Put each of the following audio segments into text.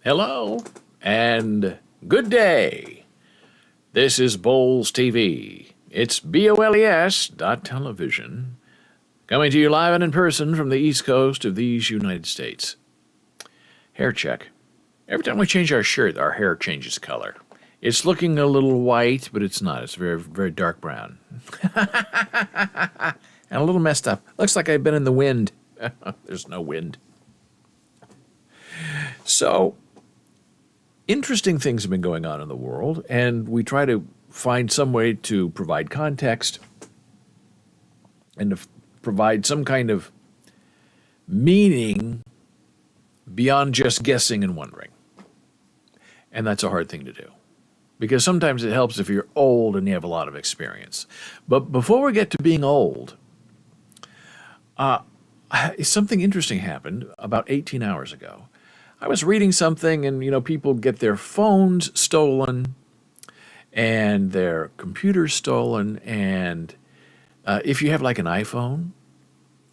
Hello and good day. This is Boles TV. It's BOLES .television, coming to you live and in person from the East Coast of these United States. Hair check. Every time we change our shirt, our hair changes color. It's looking a little white, but it's not. It's very, very dark brown. And a little messed up. Looks like I've been in the wind. There's no wind. So, interesting things have been going on in the world, and we try to find some way to provide context and to provide some kind of meaning beyond just guessing and wondering. And that's a hard thing to do, because sometimes it helps if you're old and you have a lot of experience. But before we get to being old, something interesting happened about 18 hours ago. I was reading something, and people get their phones stolen and their computers stolen, and if you have like an iPhone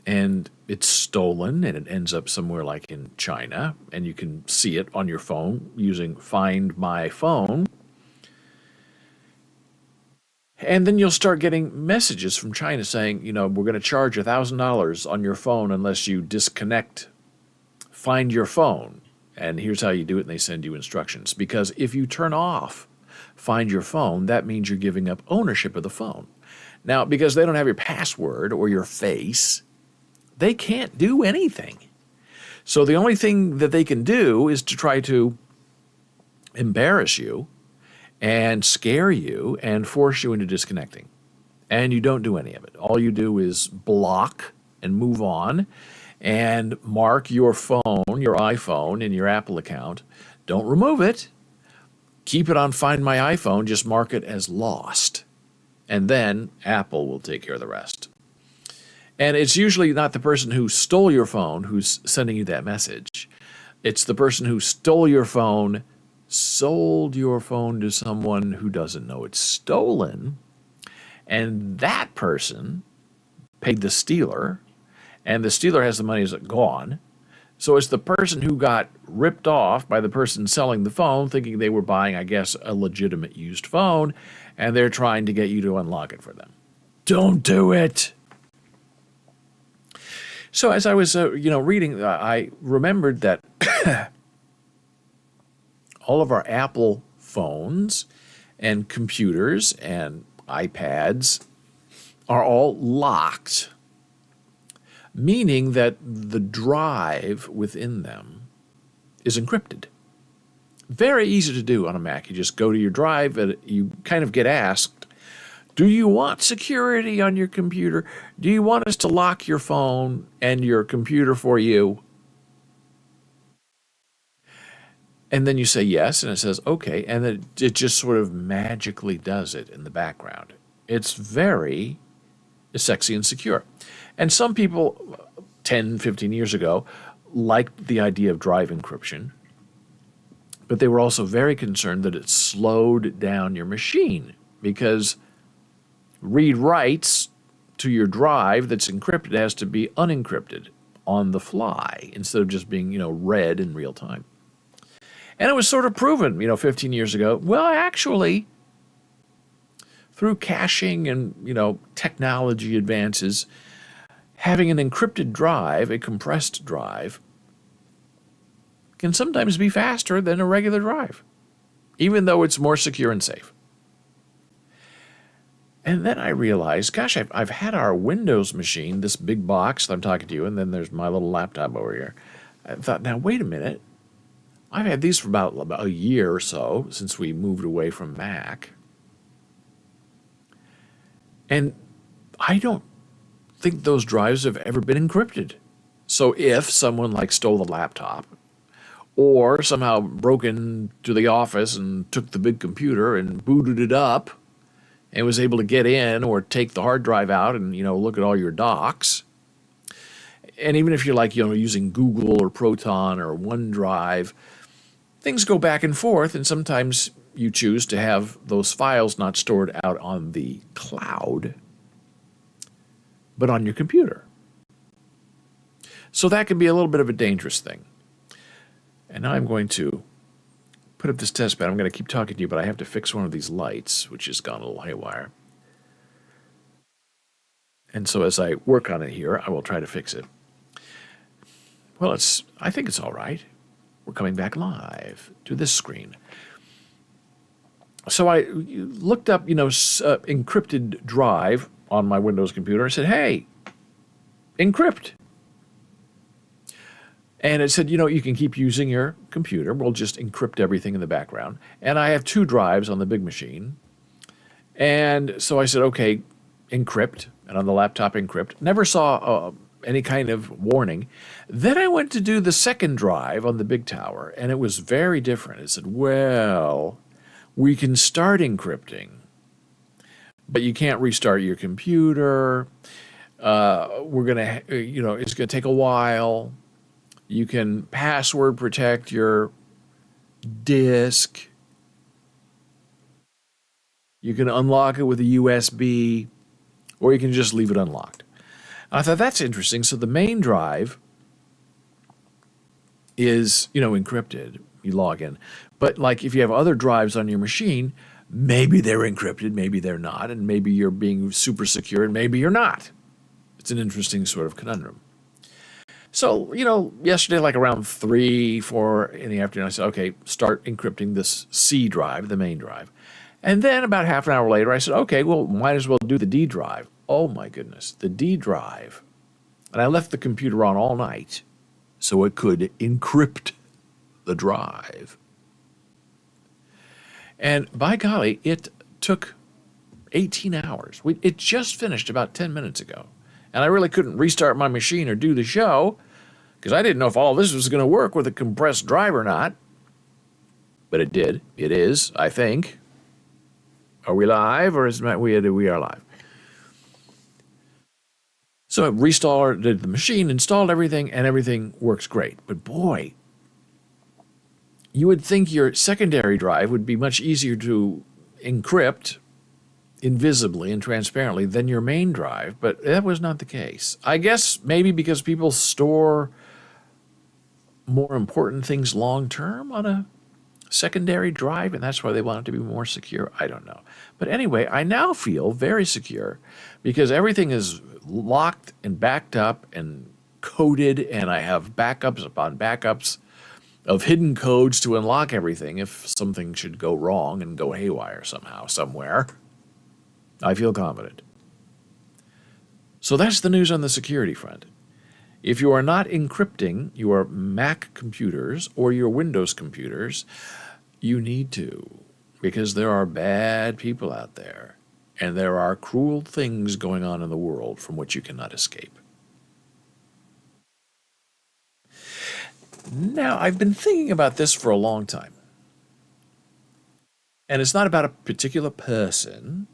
and it's stolen and it ends up somewhere like in China and you can see it on your phone using Find My Phone, and then you'll start getting messages from China saying, we're going to charge $1,000 on your phone unless you disconnect Find Your Phone. And here's how you do it, and they send you instructions. Because if you turn off Find Your Phone, that means you're giving up ownership of the phone. Now, because they don't have your password or your face, they can't do anything. So the only thing that they can do is to try to embarrass you and scare you and force you into disconnecting. And you don't do any of it. All you do is block and move on and mark your phone, your iPhone, in your Apple account. Don't remove it. Keep it on Find My iPhone. Just mark it as lost. And then Apple will take care of the rest. And it's usually not the person who stole your phone who's sending you that message. It's the person who stole your phone, sold your phone to someone who doesn't know it's stolen, and that person paid the stealer, and the stealer has the money gone. So it's the person who got ripped off by the person selling the phone, thinking they were buying, I guess, a legitimate used phone, and they're trying to get you to unlock it for them. Don't do it. So as I was, reading, I remembered that all of our Apple phones and computers and iPads are all locked, meaning that the drive within them is encrypted. Very easy to do on a Mac. You just go to your drive and you kind of get asked, do you want security on your computer? Do you want us to lock your phone and your computer for you? And then you say yes, and it says okay, and then it just sort of magically does it in the background. It's very sexy and secure. And some people 10, 15 years ago liked the idea of drive encryption, but they were also very concerned that it slowed down your machine, because read writes to your drive that's encrypted has to be unencrypted on the fly instead of just being, read in real time. And it was sort of proven, 15 years ago, well, actually, through caching and, technology advances, having an encrypted drive, a compressed drive, can sometimes be faster than a regular drive, even though it's more secure and safe. And then I realized, gosh, I've had our Windows machine, this big box that I'm talking to you, and then there's my little laptop over here. I thought, now, wait a minute. I've had these for about a year or so since we moved away from Mac. And I don't think those drives have ever been encrypted. So if someone stole the laptop or somehow broke into the office and took the big computer and booted it up and was able to get in or take the hard drive out and, look at all your docs, and even if you're using Google or Proton or OneDrive, things go back and forth, and sometimes you choose to have those files not stored out on the cloud, but on your computer. So that can be a little bit of a dangerous thing. And now I'm going to put up this test bed. I'm going to keep talking to you, but I have to fix one of these lights, which has gone a little haywire. And so as I work on it here, I will try to fix it. Well, I think it's all right. We're coming back live to this screen. So I looked up, encrypted drive on my Windows computer. I said, hey, encrypt. And it said, you can keep using your computer. We'll just encrypt everything in the background. And I have 2 drives on the big machine. And so I said, okay, encrypt. And on the laptop, encrypt. Never saw any kind of warning. Then I went to do the second drive on the big tower, and it was very different. It said, well, we can start encrypting, but you can't restart your computer. We're going to, it's going to take a while. You can password protect your disk. You can unlock it with a USB, or you can just leave it unlocked. And I thought, that's interesting. So the main drive is, encrypted. You log in. But like if you have other drives on your machine, maybe they're encrypted, maybe they're not, and maybe you're being super secure, and maybe you're not. It's an interesting sort of conundrum. So, yesterday, like around 3, 4 in the afternoon, I said, okay, start encrypting this C drive, the main drive. And then about half an hour later, I said, okay, well, might as well do the D drive. Oh, my goodness, the D drive. And I left the computer on all night so it could encrypt the drive. And by golly, it took 18 hours. It just finished about 10 minutes ago. And I really couldn't restart my machine or do the show because I didn't know if all this was going to work with a compressed drive or not. But it did. It is, I think. Are we live or is we are live? So I restarted the machine, installed everything, and everything works great. But boy, you would think your secondary drive would be much easier to encrypt invisibly and transparently than your main drive, but that was not the case. I guess maybe because people store more important things long-term on a secondary drive, and that's why they want it to be more secure. I don't know. But anyway, I now feel very secure because everything is locked and backed up and coded, and I have backups upon backups of hidden codes to unlock everything if something should go wrong and go haywire somehow, somewhere. I feel confident. So that's the news on the security front. If you are not encrypting your Mac computers or your Windows computers, you need to, because there are bad people out there, and there are cruel things going on in the world from which you cannot escape. Now, I've been thinking about this for a long time. And it's not about a particular person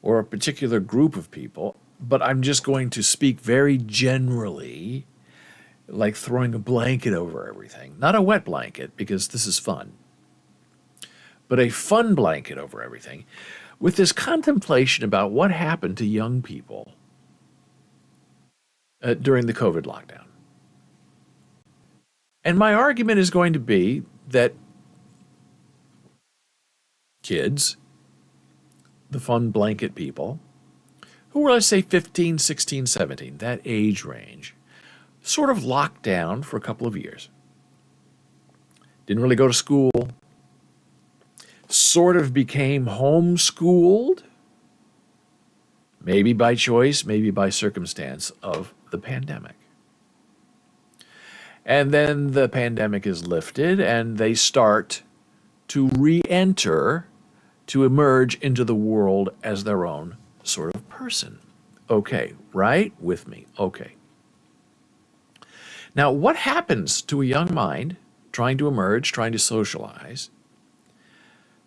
or a particular group of people, but I'm just going to speak very generally, like throwing a blanket over everything. Not a wet blanket, because this is fun, but a fun blanket over everything, with this contemplation about what happened to young people during the COVID lockdown. And my argument is going to be that kids, the fun blanket people, who were, let's say, 15, 16, 17, that age range, sort of locked down for a couple of years. Didn't really go to school. Sort of became homeschooled, maybe by choice, maybe by circumstance of the pandemic. And then the pandemic is lifted and they start to re-enter, to emerge into the world as their own sort of person. Okay, right? With me. Okay. Now, what happens to a young mind trying to emerge, trying to socialize,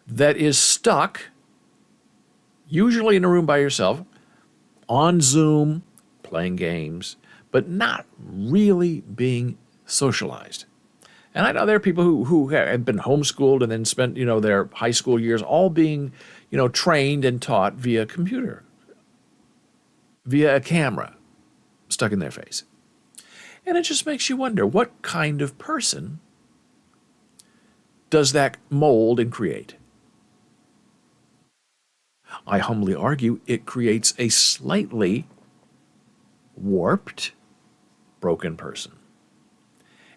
that is stuck, usually in a room by yourself, on Zoom, playing games, but not really being socialized? And I know there are people who have been homeschooled and then spent, their high school years all being, trained and taught via computer, via a camera stuck in their face. And it just makes you wonder, what kind of person does that mold and create? I humbly argue it creates a slightly warped, broken person.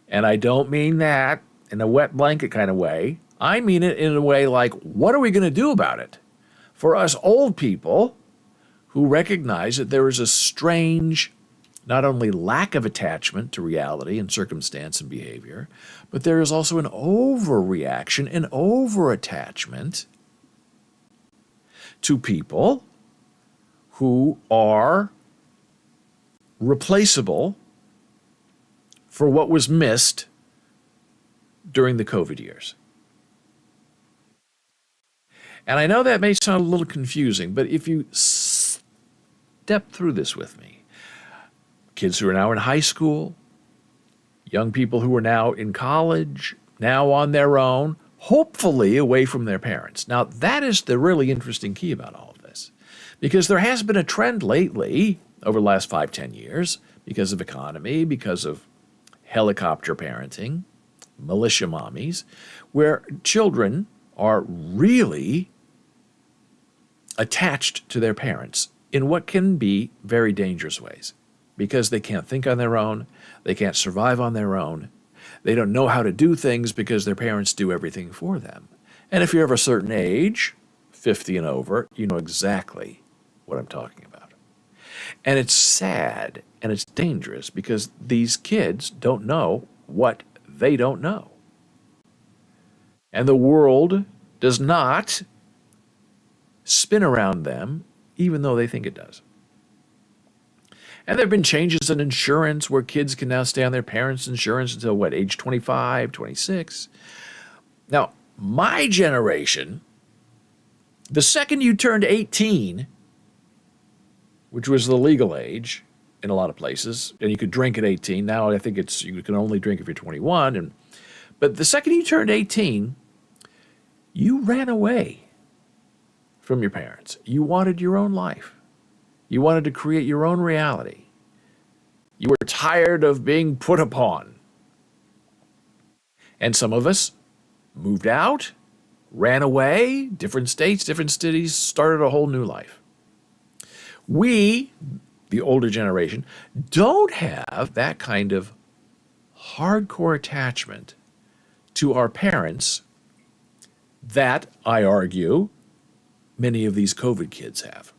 And I don't mean that in a wet blanket kind of way. I mean it in a way like, what are we going to do about it? For us old people who recognize that there is a strange, not only lack of attachment to reality and circumstance and behavior, but there is also an overreaction and overattachment to people who are replaceable for what was missed during the COVID years. And I know that may sound a little confusing, but if you step through this with me, kids who are now in high school, young people who are now in college, now on their own, hopefully away from their parents. Now, that is the really interesting key about all of this, because there has been a trend lately over the last 5-10 years, because of economy, because of helicopter parenting, militia mommies, where children are really attached to their parents in what can be very dangerous ways, because they can't think on their own, they can't survive on their own, they don't know how to do things because their parents do everything for them. And if you're of a certain age, 50 and over, you know exactly what I'm talking about. And it's sad and it's dangerous because these kids don't know what they don't know. And the world does not spin around them, even though they think it does. And there have been changes in insurance where kids can now stay on their parents' insurance until, age 25, 26. Now, my generation, the second you turned 18, which was the legal age in a lot of places, and you could drink at 18. Now I think you can only drink if you're 21. But the second you turned 18, you ran away from your parents. You wanted your own life. You wanted to create your own reality. You were tired of being put upon. And some of us moved out, ran away, different states, different cities, started a whole new life. We, the older generation, don't have that kind of hardcore attachment to our parents that, I argue, many of these COVID kids have.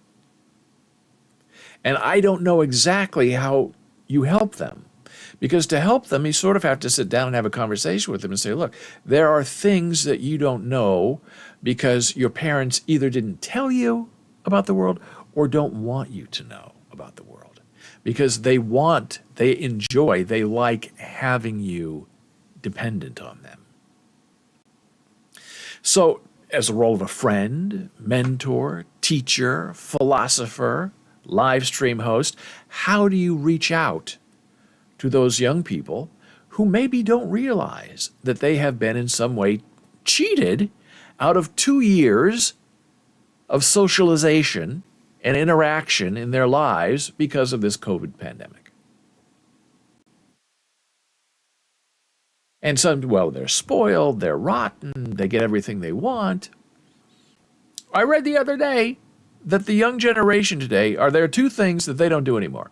And I don't know exactly how you help them. Because to help them, you sort of have to sit down and have a conversation with them and say, look, there are things that you don't know because your parents either didn't tell you about the world or don't want you to know about the world. Because they enjoy, they like having you dependent on them. So, as a role of a friend, mentor, teacher, philosopher, live stream host, how do you reach out to those young people who maybe don't realize that they have been in some way cheated out of 2 years of socialization and interaction in their lives because of this COVID pandemic? And some, they're spoiled, they're rotten, they get everything they want. I read the other day that the young generation today, there are two things that they don't do anymore.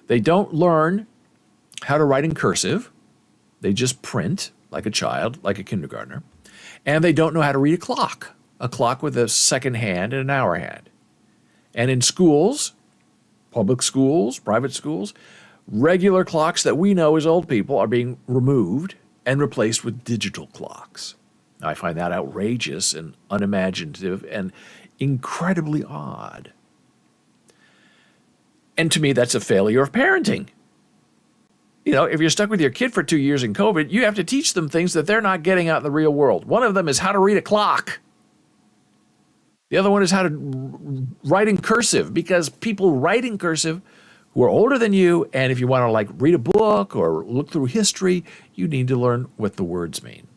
They don't learn how to write in cursive. They just print like a child, like a kindergartner. And they don't know how to read a clock with a second hand and an hour hand. And in schools, public schools, private schools, regular clocks that we know as old people are being removed and replaced with digital clocks. I find that outrageous and unimaginative and incredibly odd. And to me, that's a failure of parenting. If you're stuck with your kid for 2 years in COVID, you have to teach them things that they're not getting out in the real world. One of them is how to read a clock. The other one is how to write in cursive, because people write in cursive who are older than you, and if you want to read a book or look through history, you need to learn what the words mean.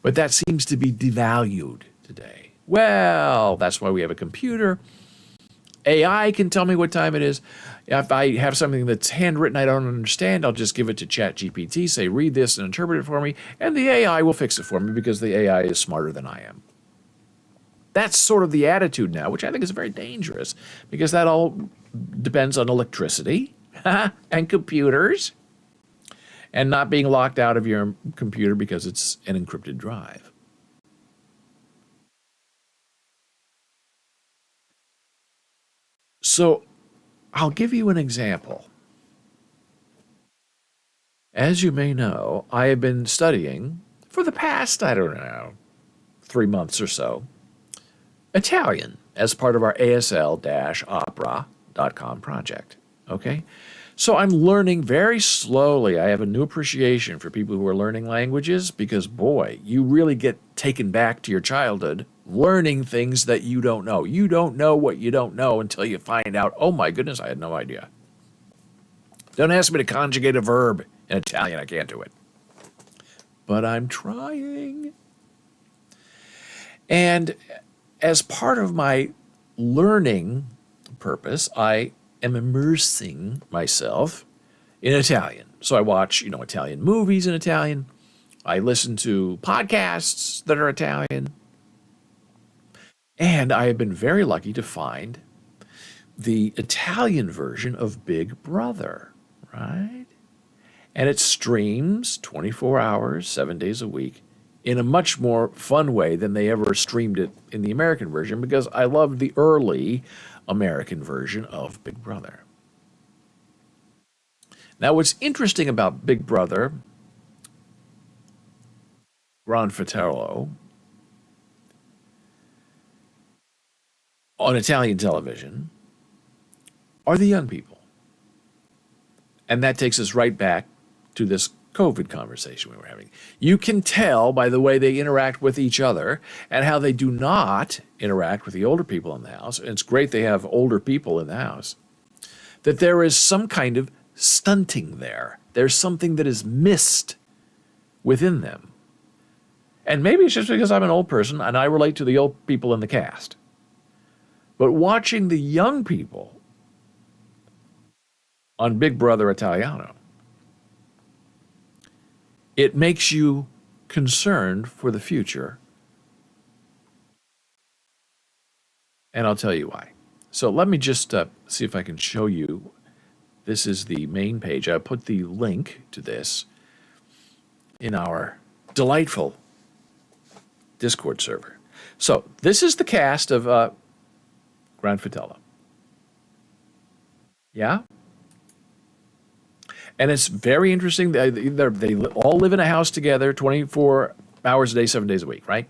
But that seems to be devalued today. Well, that's why we have a computer. AI can tell me what time it is. If I have something that's handwritten I don't understand, I'll just give it to ChatGPT, say, read this and interpret it for me, and the AI will fix it for me because the AI is smarter than I am. That's sort of the attitude now, which I think is very dangerous because that all depends on electricity and computers and not being locked out of your computer because it's an encrypted drive. So I'll give you an example. As you may know, I have been studying for the past, I don't know, 3 months or so, Italian as part of our ASL-opera.com project. Okay? So I'm learning very slowly. I have a new appreciation for people who are learning languages because, boy, you really get taken back to your childhood learning things that you don't know. You don't know what you don't know until you find out, oh my goodness, I had no idea. Don't ask me to conjugate a verb in Italian. I can't do it. But I'm trying. And as part of my learning purpose, I am immersing myself in Italian. So I watch, Italian movies in Italian. I listen to podcasts that are Italian. And I have been very lucky to find the Italian version of Big Brother, right? And it streams 24 hours, 7 days a week in a much more fun way than they ever streamed it in the American version because I loved the early American version of Big Brother. Now, what's interesting about Big Brother, Grande Fratello, on Italian television are the young people. And that takes us right back to this COVID conversation we were having. You can tell by the way they interact with each other and how they do not interact with the older people in the house. And it's great they have older people in the house. That there is some kind of stunting there. There's something that is missed within them. And maybe it's just because I'm an old person and I relate to the old people in the cast. But watching the young people on Big Brother Italiano, it makes you concerned for the future. And I'll tell you why. So let me just see if I can show you. This is the main page. I put the link to this in our delightful Discord server. So this is the cast of Grande Fratello. Yeah? And it's very interesting. They all live in a house together 24 hours a day, 7 days a week, right?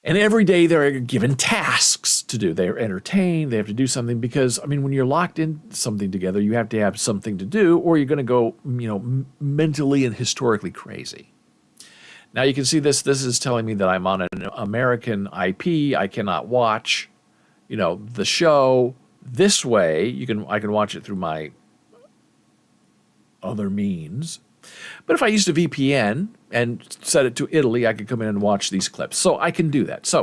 And every day they're given tasks to do. They're entertained. They have to do something because, when you're locked in something together, you have to have something to do or you're going to go, mentally and historically crazy. Now you can see this. This is telling me that I'm on an American IP. I cannot watch, the show this way. I can watch it through my other means. But if I used a VPN and set it to Italy, I could come in and watch these clips. So I can do that. So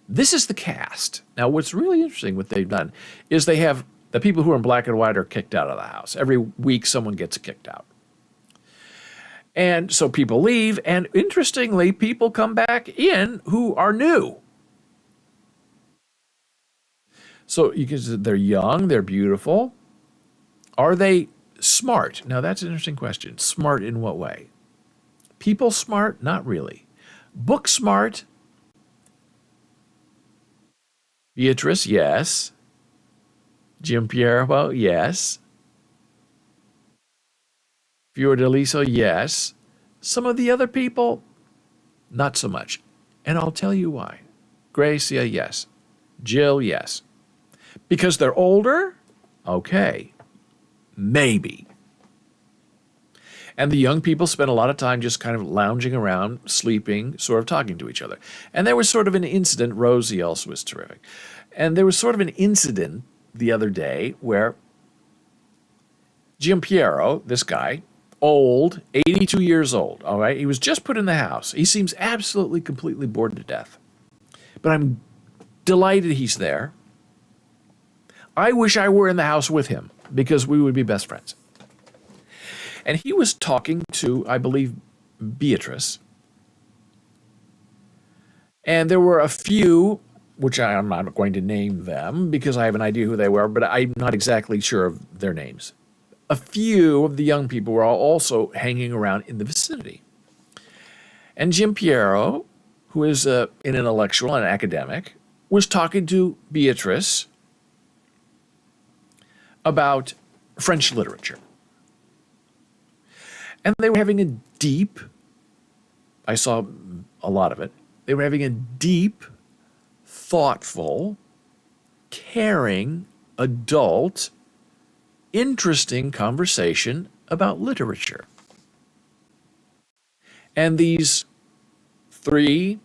this is the cast. Now what's really interesting, what they've done, is they have the people who are in black and white are kicked out of the house. Every week someone gets kicked out. And so people leave, and interestingly, people come back in who are new. So you can see they're young, they're beautiful. Are they smart? Now that's an interesting question. Smart in what way? People smart? Not really. Book smart? Beatrice, yes. Giampiero, yes. Fiordaliso, yes. Some of the other people, not so much. And I'll tell you why. Gracia, yes. Jill, yes. Because they're older? Okay. Maybe. And the young people spent a lot of time just kind of lounging around, sleeping, sort of talking to each other. And there was sort of an incident. Rosie also was terrific. And there was sort of an incident the other day where Giampiero, this guy, old, 82 years old, all right? He was just put in the house. He seems absolutely, completely bored to death. But I'm delighted he's there. I wish I were in the house with him because we would be best friends. And he was talking to, I believe, Beatrice. And there were a few, which I'm not going to name them because I have an idea who they were, but I'm not exactly sure of their names. A few of the young people were also hanging around in the vicinity. And Jim Piero, who is an intellectual and academic, was talking to Beatrice about French literature. And they were having a deep, I saw a lot of it, they were having a deep, thoughtful, caring, adult, interesting conversation about literature. And these 3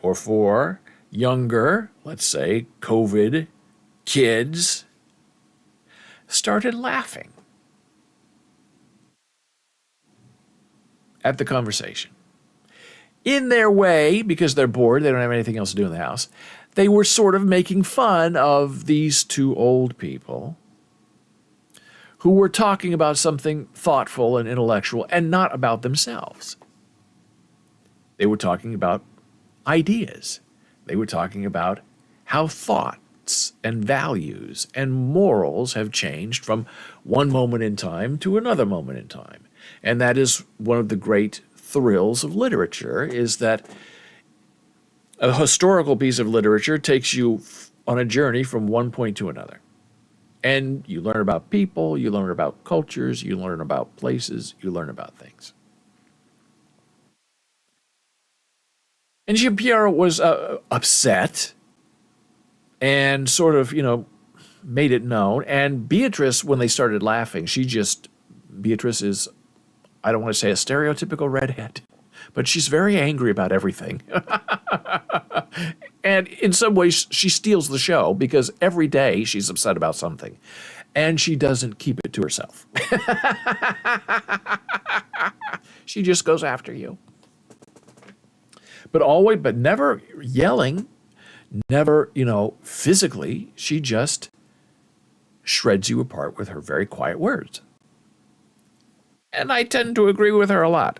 or 4 younger, let's say, COVID kids started laughing at the conversation. In their way, because they're bored, they don't have anything else to do in the house, they were sort of making fun of these 2 old people who were talking about something thoughtful and intellectual and not about themselves. They were talking about ideas. They were talking about how thoughts and values and morals have changed from one moment in time to another moment in time. And that is one of the great thrills of literature, is that a historical piece of literature takes you on a journey from one point to another. And you learn about people, you learn about cultures, you learn about places, you learn about things. And Jim Piero was upset and sort of, made it known. And Beatrice, when they started laughing, Beatrice is, I don't want to say a stereotypical redhead, but she's very angry about everything. And in some ways, she steals the show because every day she's upset about something. And she doesn't keep it to herself. She just goes after you. But never yelling, never, physically. She just shreds you apart with her very quiet words. And I tend to agree with her a lot.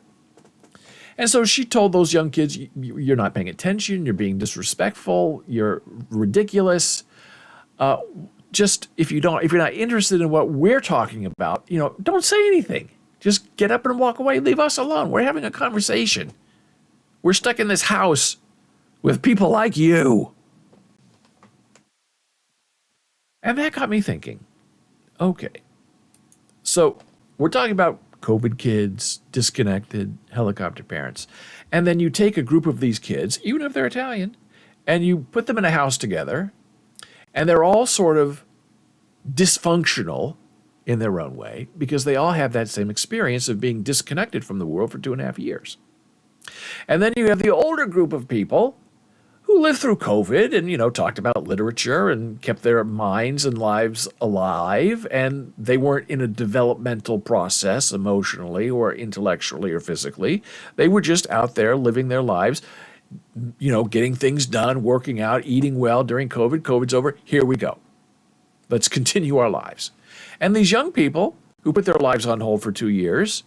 And so she told those young kids, you're not paying attention, you're being disrespectful, you're ridiculous. Just if you're not interested in what we're talking about, don't say anything. Just get up and walk away. Leave us alone. We're having a conversation. We're stuck in this house with people like you. And that got me thinking, okay, so we're talking about COVID kids, disconnected, helicopter parents. And then you take a group of these kids, even if they're Italian, and you put them in a house together, and they're all sort of dysfunctional in their own way because they all have that same experience of being disconnected from the world for 2.5 years. And then you have the older group of people who lived through COVID and, talked about literature and kept their minds and lives alive, and they weren't in a developmental process emotionally or intellectually or physically. They were just out there living their lives, getting things done, working out, eating well during COVID. COVID's over. Here we go. Let's continue our lives. And these young people who put their lives on hold for 2 years,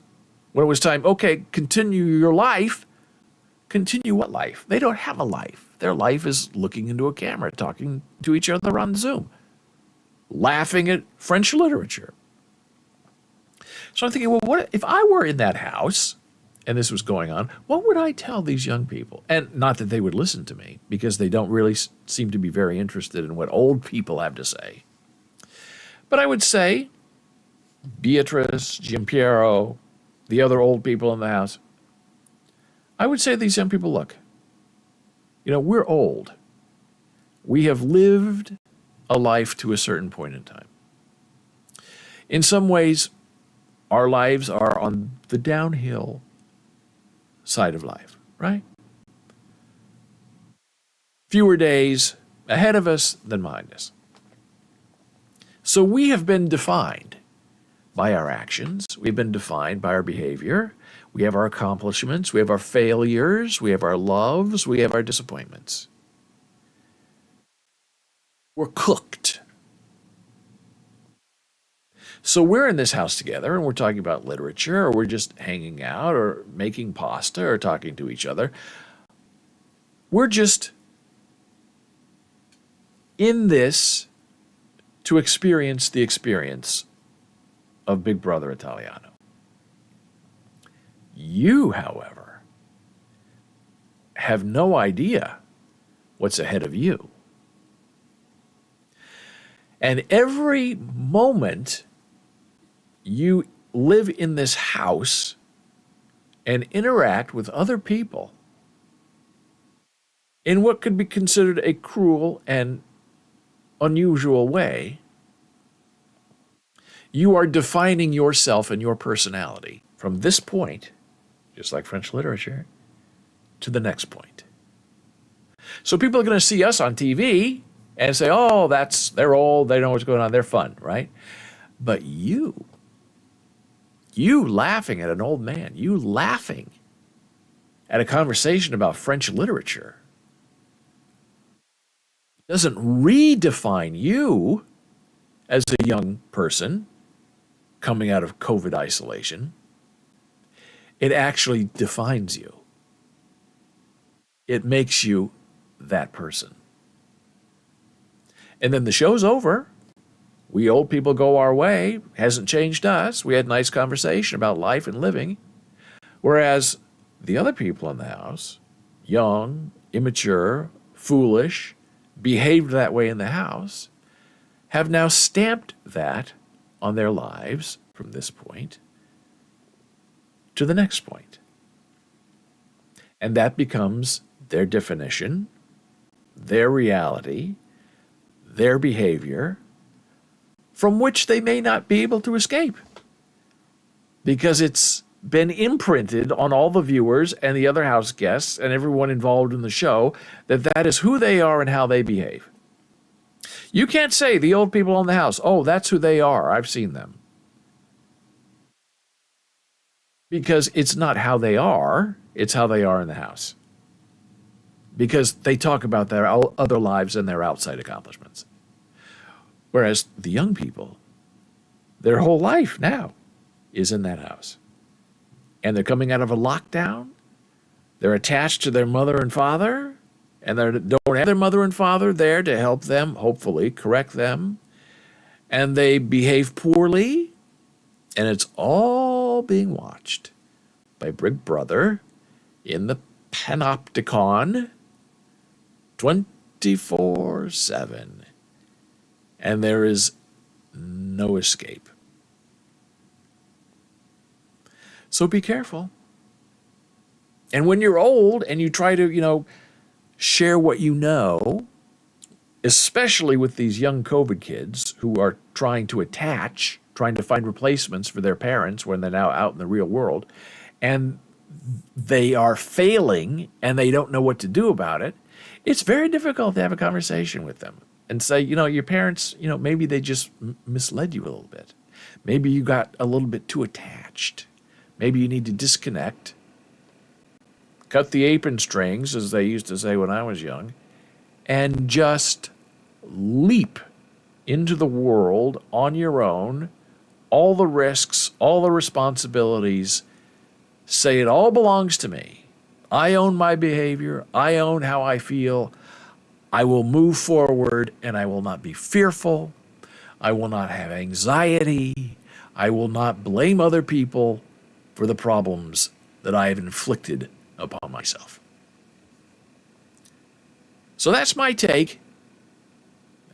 when it was time, okay, continue your life. Continue what life? They don't have a life. Their life is looking into a camera, talking to each other on Zoom, laughing at French literature. So I'm thinking, well, what if I were in that house and this was going on, what would I tell these young people? And not that they would listen to me, because they don't really seem to be very interested in what old people have to say. But I would say, Beatrice, Giampiero, the other old people in the house, I would say to these young people, look, we're old. We have lived a life to a certain point in time. In some ways, our lives are on the downhill side of life, right? Fewer days ahead of us than behind us. So we have been defined by our actions. We've been defined by our behavior. We have our accomplishments. We have our failures. We have our loves. We have our disappointments. We're cooked. So we're in this house together and we're talking about literature, or we're just hanging out or making pasta or talking to each other. We're just in this to experience the experience of Big Brother Italiano. You, however, have no idea what's ahead of you. And every moment you live in this house and interact with other people in what could be considered a cruel and unusual way, you are defining yourself and your personality from this point, just like French literature, to the next point. So people are going to see us on TV and say, oh, they're old, they know what's going on, they're fun, right? But you laughing at an old man, you laughing at a conversation about French literature doesn't redefine you as a young person coming out of COVID isolation. It actually defines you. It makes you that person. And then the show's over. We old people go our way. Hasn't changed us. We had a nice conversation about life and living. Whereas the other people in the house, young, immature, foolish, behaved that way in the house, have now stamped that on their lives from this point to the next point. And that becomes their definition, their reality, their behavior, from which they may not be able to escape because it's been imprinted on all the viewers and the other house guests and everyone involved in the show that is who they are and how they behave. You can't say the old people in the house, oh, that's who they are, I've seen them. Because it's not how they are, it's how they are in the house. Because they talk about their other lives and their outside accomplishments. Whereas the young people, their whole life now is in that house. And they're coming out of a lockdown. They're attached to their mother and father, and they don't have their mother and father there to help them, hopefully, correct them. And they behave poorly, and it's all being watched by Big Brother in the panopticon 24/7. And there is no escape. So be careful. And when you're old and you try to, share what you know, especially with these young COVID kids who are trying to attach, trying to find replacements for their parents when they're now out in the real world, and they are failing and they don't know what to do about it, it's very difficult to have a conversation with them and say, your parents, maybe they just misled you a little bit. Maybe you got a little bit too attached. Maybe you need to disconnect, cut the apron strings, as they used to say when I was young, and just leap into the world on your own, all the risks, all the responsibilities, say it all belongs to me. I own my behavior. I own how I feel. I will move forward and I will not be fearful. I will not have anxiety. I will not blame other people for the problems that I have inflicted upon myself. So that's my take.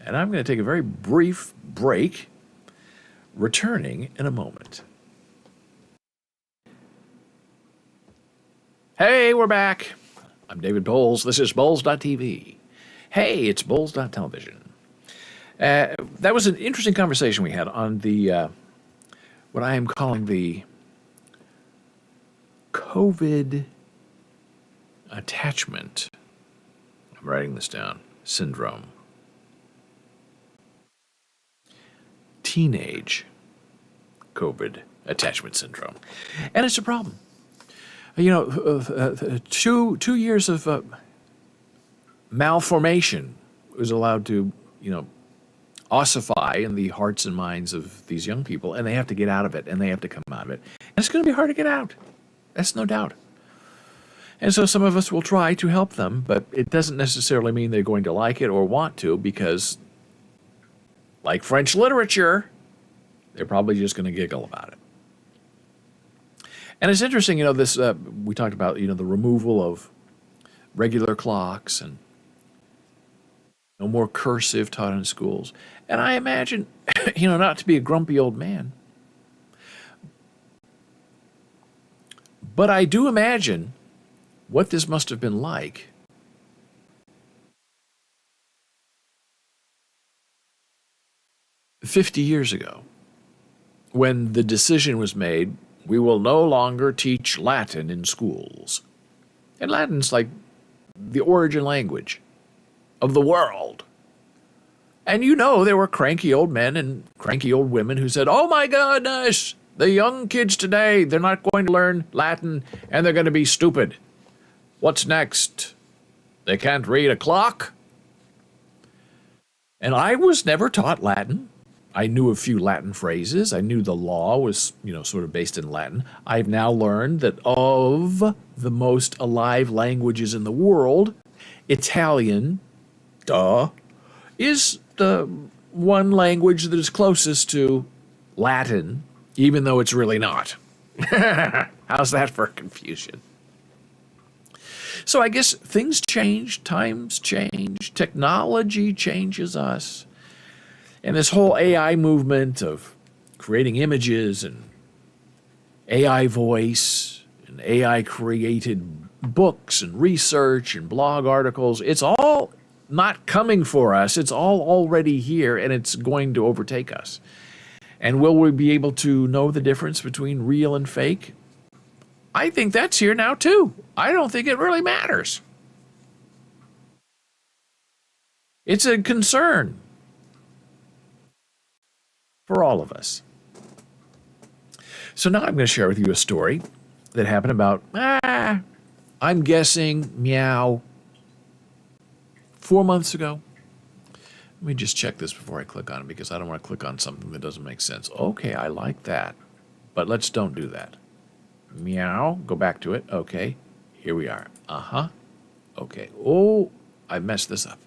And I'm going to take a very brief break, returning in a moment. Hey, we're back. I'm David Boles. This is Boles.tv. Hey, it's Boles.television. That was an interesting conversation we had on the, what I am calling the COVID attachment, I'm writing this down, syndrome. Teenage COVID attachment syndrome. And it's a problem. 2 years of malformation was allowed to ossify in the hearts and minds of these young people, and they have to get out of it, and they have to come out of it. And it's going to be hard to get out. That's no doubt. And so some of us will try to help them, but it doesn't necessarily mean they're going to like it or want to, because, like French literature, they're probably just going to giggle about it. And it's interesting, this we talked about, the removal of regular clocks and no more cursive taught in schools. And I imagine, not to be a grumpy old man, but I do imagine what this must have been like 50 years ago when the decision was made, we will no longer teach Latin in schools. And Latin's like the origin language of the world. And there were cranky old men and cranky old women who said, oh my goodness, the young kids today, they're not going to learn Latin and they're going to be stupid. What's next? They can't read a clock? And I was never taught Latin. I knew a few Latin phrases. I knew the law was, sort of based in Latin. I've now learned that of the most alive languages in the world, Italian, is the one language that is closest to Latin, even though it's really not. How's that for confusion? So I guess things change, times change, technology changes us. And this whole AI movement of creating images and AI voice and AI created books and research and blog articles, it's all not coming for us. It's all already here, and it's going to overtake us. And will we be able to know the difference between real and fake? I think that's here now too. I don't think it really matters. It's a concern for all of us. So now I'm going to share with you a story that happened about, I'm guessing, 4 months ago. Let me just check this before I click on it, because I don't want to click on something that doesn't make sense. Okay, I like that. But let's don't do that. Go back to it. Okay, here we are. Okay. Oh, I messed this up.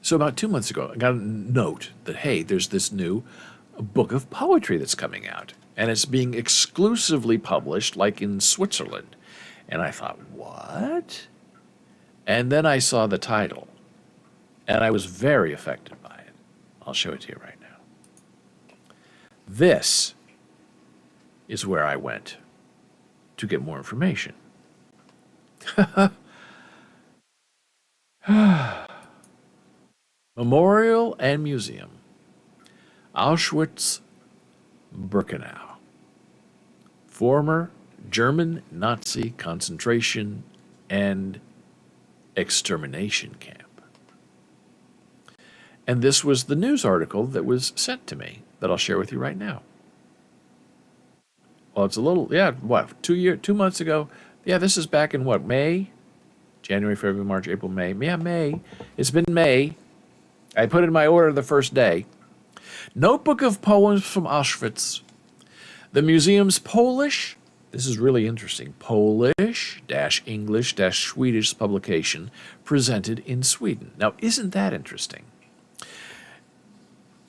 So about 2 months ago, I got a note that, hey, there's this new book of poetry that's coming out. And it's being exclusively published, like in Switzerland. And I thought, what? And then I saw the title. And I was very affected by it. I'll show it to you right now. This is where I went to get more information. Memorial and Museum, Auschwitz, Birkenau, former German Nazi concentration and extermination camp. And this was the news article that was sent to me that I'll share with you right now. Well, it's a little, 2 months ago. Yeah, this is back in what, May? January, February, March, April, May. Yeah, May. It's been May. I put in my order the first day. Notebook of Poems from Auschwitz. The museum's Polish, this is really interesting, Polish-English-Swedish publication presented in Sweden. Now, isn't that interesting?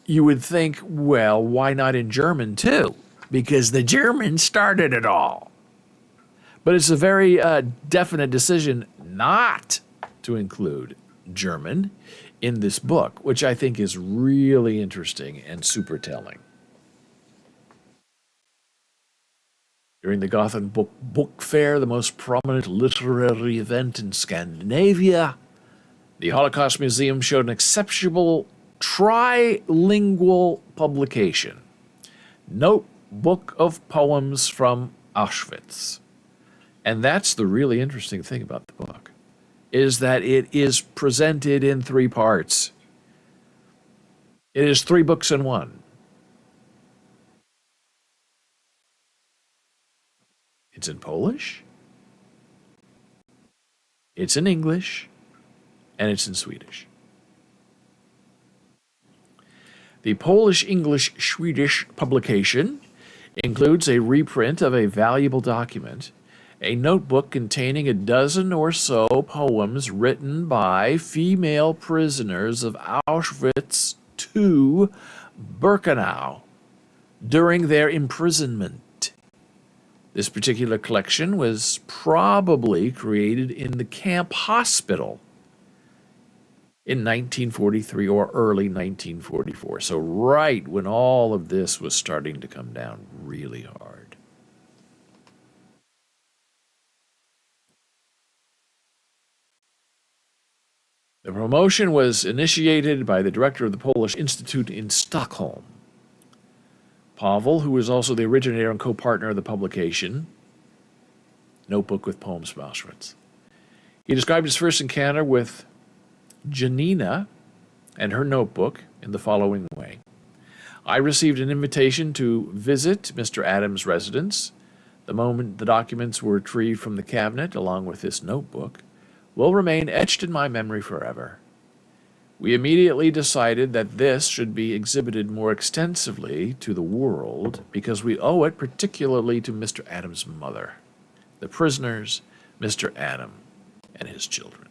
You would think, well, why not in German too? Because the Germans started it all. But it's a very definite decision not to include German in this book, which I think is really interesting and super telling. During the Gothenburg Book Fair, the most prominent literary event in Scandinavia, the Holocaust Museum showed an exceptional trilingual publication, Notebook of Poems from Auschwitz. And that's the really interesting thing about the book, is that it is presented in 3 parts. It is 3 books in one. It's in Polish, It's in English, and it's in Swedish. The Polish-English-Swedish publication includes a reprint of a valuable document, a notebook containing a dozen or so poems written by female prisoners of Auschwitz to Birkenau during their imprisonment. This particular collection was probably created in the camp hospital in 1943 or early 1944. So right when all of this was starting to come down really hard. The promotion was initiated by the director of the Polish Institute in Stockholm. Pavel, who was also the originator and co-partner of the publication, Notebook with Poems from Auschwitz. He described his first encounter with Janina and her notebook in the following way. I received an invitation to visit Mr. Adams' residence. The moment the documents were retrieved from the cabinet, along with this notebook, will remain etched in my memory forever. We immediately decided that this should be exhibited more extensively to the world because we owe it particularly to Mr. Adams' mother, the prisoners, Mr. Adam, and his children.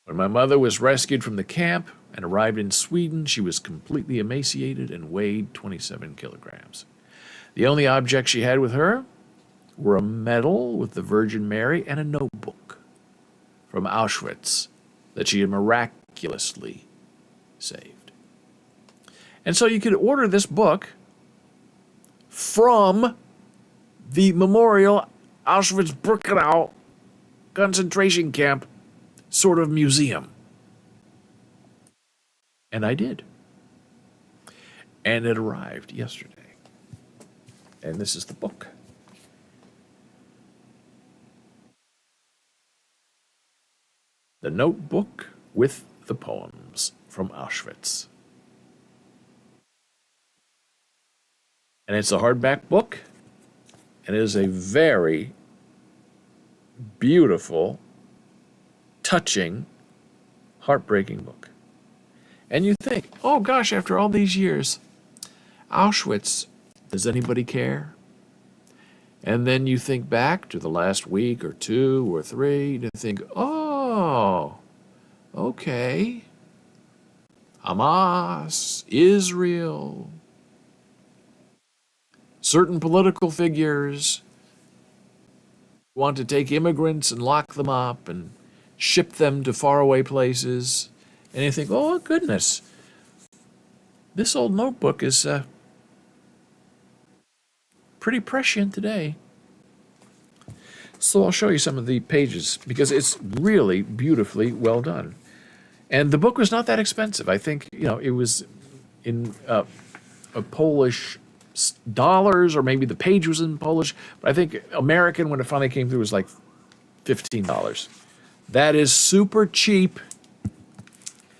When my mother was rescued from the camp and arrived in Sweden, she was completely emaciated and weighed 27 kilograms. The only objects she had with her were a medal with the Virgin Mary and a notebook from Auschwitz that she had miraculously saved. And so you could order this book from the Memorial Auschwitz-Birkenau concentration camp sort of museum. And I did. And it arrived yesterday. And this is the book. The Notebook with the Poems from Auschwitz. And it's a hardback book, and it is a very beautiful, touching, heartbreaking book. And you think, oh gosh, after all these years, Auschwitz, does anybody care? And then you think back to the last week or two or three to think, oh, okay. Hamas, Israel, certain political figures want to take immigrants and lock them up and ship them to faraway places. And you think, oh, goodness, this old notebook is pretty prescient today. So I'll show you some of the pages because it's really beautifully well done. And the book was not that expensive. I think, it was in a Polish dollars, or maybe the page was in Polish, but I think American, when it finally came through, was like $15. That is super cheap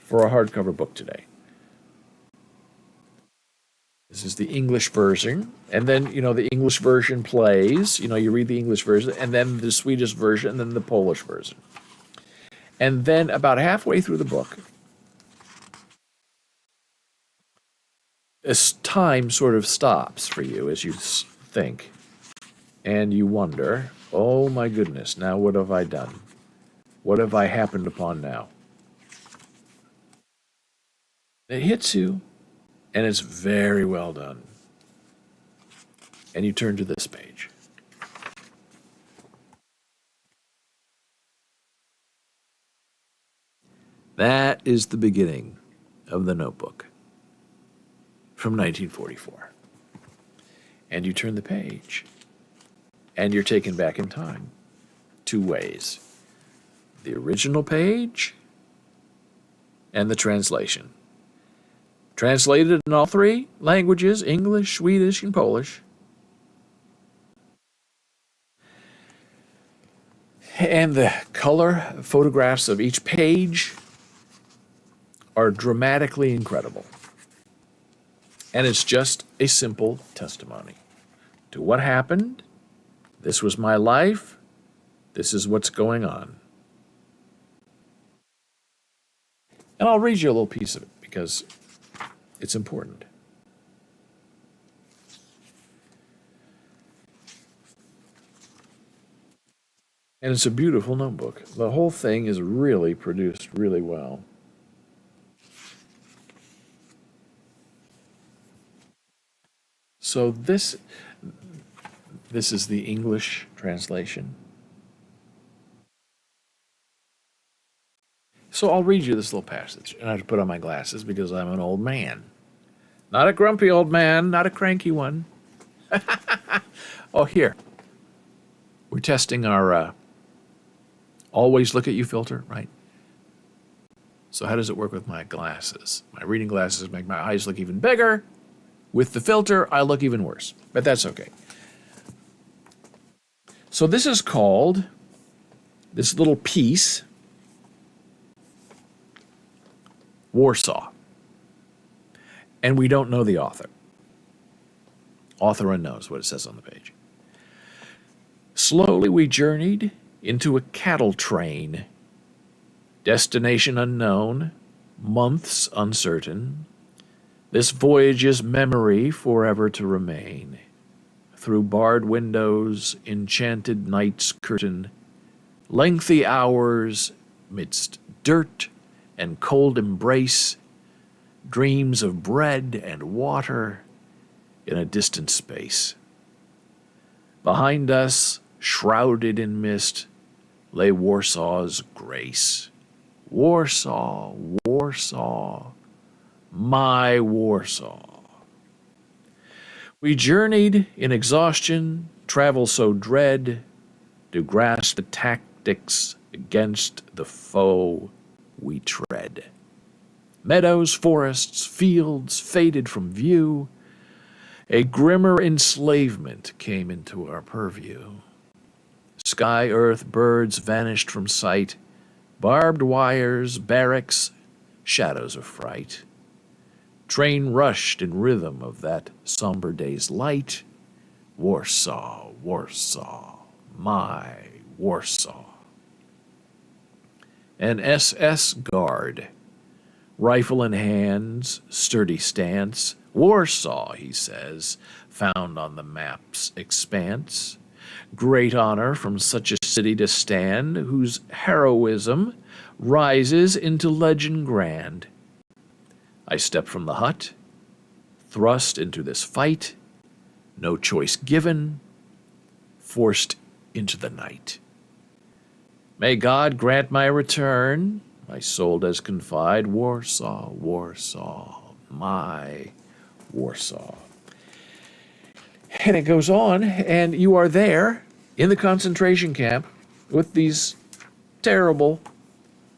for a hardcover book today. This is the English version, and then, the English version plays, you read the English version, and then the Swedish version, and then the Polish version. And then about halfway through the book, as time sort of stops for you as you think, and you wonder, oh my goodness, now what have I done? What have I happened upon now? It hits you, and it's very well done. And you turn to this page. That is the beginning of the Notebook from 1944. And you turn the page, and you're taken back in time two ways. The original page and the translation. Translated in all three languages, English, Swedish, and Polish. And the color photographs of each page are dramatically incredible. And it's just a simple testimony to what happened. This was my life. This is what's going on. And I'll read you a little piece of it because it's important. And it's a beautiful notebook. The whole thing is really produced really well. So this is the English translation. So I'll read you this little passage, and I have to put on my glasses because I'm an old man. Not a grumpy old man, not a cranky one. Oh, here. We're testing our always look at you filter, right? So how does it work with my glasses? My reading glasses make my eyes look even bigger. With the filter, I look even worse, but that's okay. So this is called, this little piece, Warsaw. And we don't know the author. Author unknown is what it says on the page. Slowly we journeyed into a cattle train. Destination unknown, months uncertain. This voyage's memory forever to remain. Through barred windows, enchanted night's curtain, lengthy hours midst dirt and cold embrace, dreams of bread and water in a distant space. Behind us, shrouded in mist, lay Warsaw's grace. Warsaw, Warsaw, my Warsaw. We journeyed in exhaustion, travel so dread, to grasp the tactics against the foe we tread. Meadows, forests, fields faded from view. A grimmer enslavement came into our purview. Sky, earth, birds vanished from sight. Barbed wires, barracks, shadows of fright. Train rushed in rhythm of that somber day's light. Warsaw, Warsaw, my Warsaw. An SS guard, rifle in hands, sturdy stance. Warsaw, he says, found on the map's expanse. Great honor from such a city to stand, whose heroism rises into legend grand. I step from the hut, thrust into this fight, no choice given, forced into the night. May God grant my return, my soul does confide, Warsaw, Warsaw, my Warsaw. And it goes on, and you are there in the concentration camp with these terrible,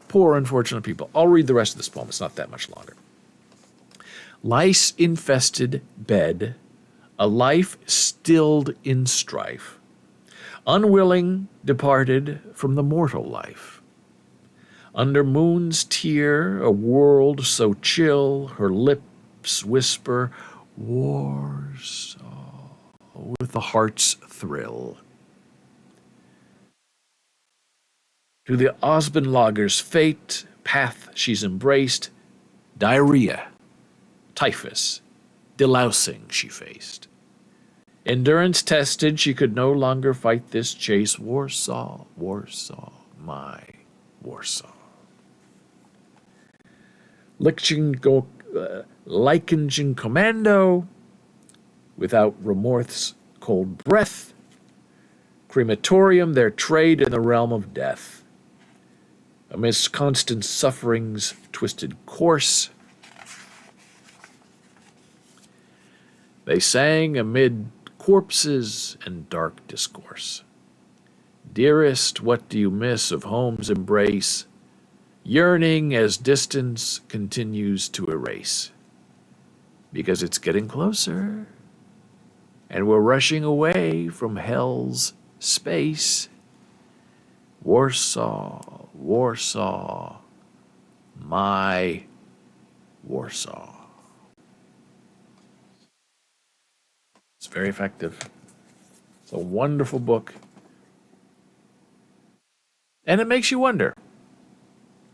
poor, unfortunate people. I'll read the rest of this poem. It's not that much longer. Lice-infested bed, a life stilled in strife, unwilling departed from the mortal life. Under moon's tear, a world so chill, her lips whisper, Warsaw, with the heart's thrill. To the Osbenlager's fate, path she's embraced, diarrhea, typhus, delousing she faced. Endurance tested, she could no longer fight this chase. Warsaw, Warsaw, my Warsaw. Leichen commando, without remorse, cold breath. Crematorium, their trade in the realm of death. Amidst constant suffering's twisted course, they sang amid corpses and dark discourse. Dearest, what do you miss of home's embrace, yearning as distance continues to erase? Because it's getting closer, and we're rushing away from hell's space. Warsaw, Warsaw, my Warsaw. It's very effective. It's a wonderful book. And it makes you wonder,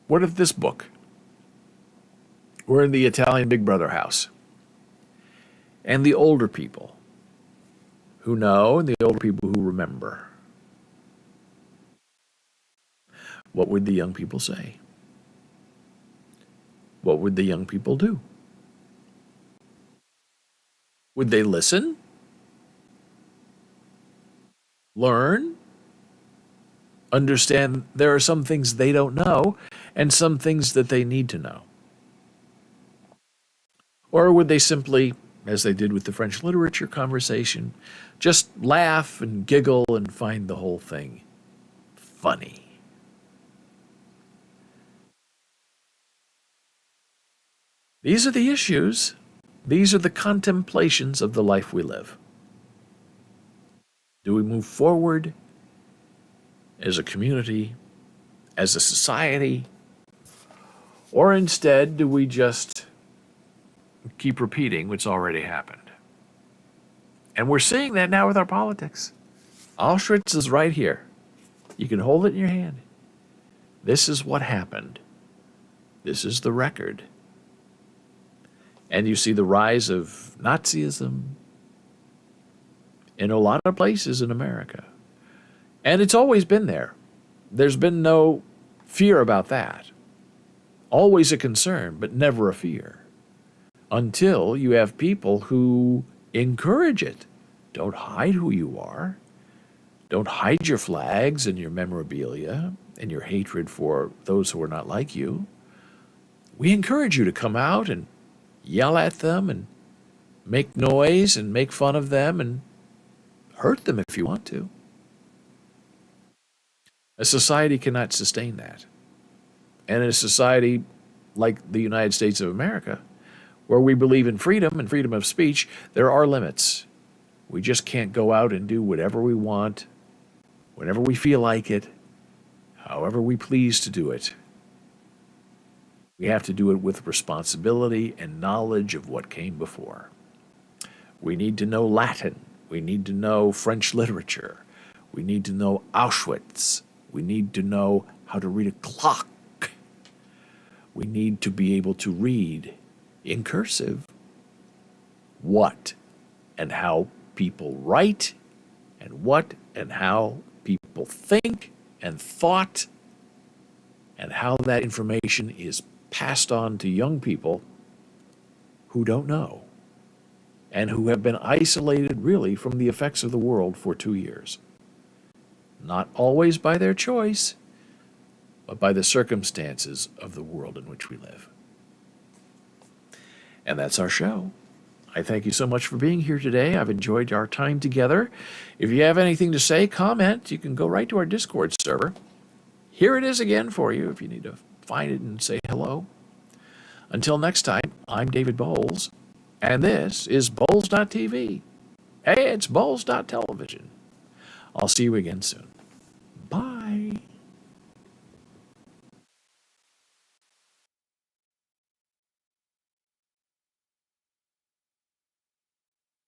what if this book were in the Italian Big Brother house, and the older people who know and the older people who remember, what would the young people say? What would the young people do? Would they listen? Learn? Understand there are some things they don't know and some things that they need to know? Or would they simply, as they did with the French literature conversation, just laugh and giggle and find the whole thing funny? These are the issues. These are the contemplations of the life we live. Do we move forward as a community, as a society, or instead do we just keep repeating what's already happened? And we're seeing that now with our politics. Auschwitz is right here. You can hold it in your hand. This is what happened. This is the record. And you see the rise of Nazism in a lot of places in America. And it's always been there. There's been no fear about that. Always a concern, but never a fear. Until you have people who encourage it. Don't hide who you are. Don't hide your flags and your memorabilia and your hatred for those who are not like you. We encourage you to come out and yell at them and make noise and make fun of them and hurt them if you want to. A society cannot sustain that. And in a society like the United States of America, where we believe in freedom and freedom of speech, there are limits. We just can't go out and do whatever we want, whenever we feel like it, however we please to do it. We have to do it with responsibility and knowledge of what came before. We need to know Latin. We need to know French literature. We need to know Auschwitz. We need to know how to read a clock. We need to be able to read in cursive what and how people write and what and how people think and thought and how that information is passed on to young people who don't know and who have been isolated really from the effects of the world for 2 years. Not always by their choice, but by the circumstances of the world in which we live. And that's our show. I thank you so much for being here today. I've enjoyed our time together. If you have anything to say, comment. You can go right to our Discord server. Here it is again for you if you need to find it and say hello. Until next time, I'm David Boles, and this is Boles.tv. Hey, it's Boles.television. I'll see you again soon. Bye.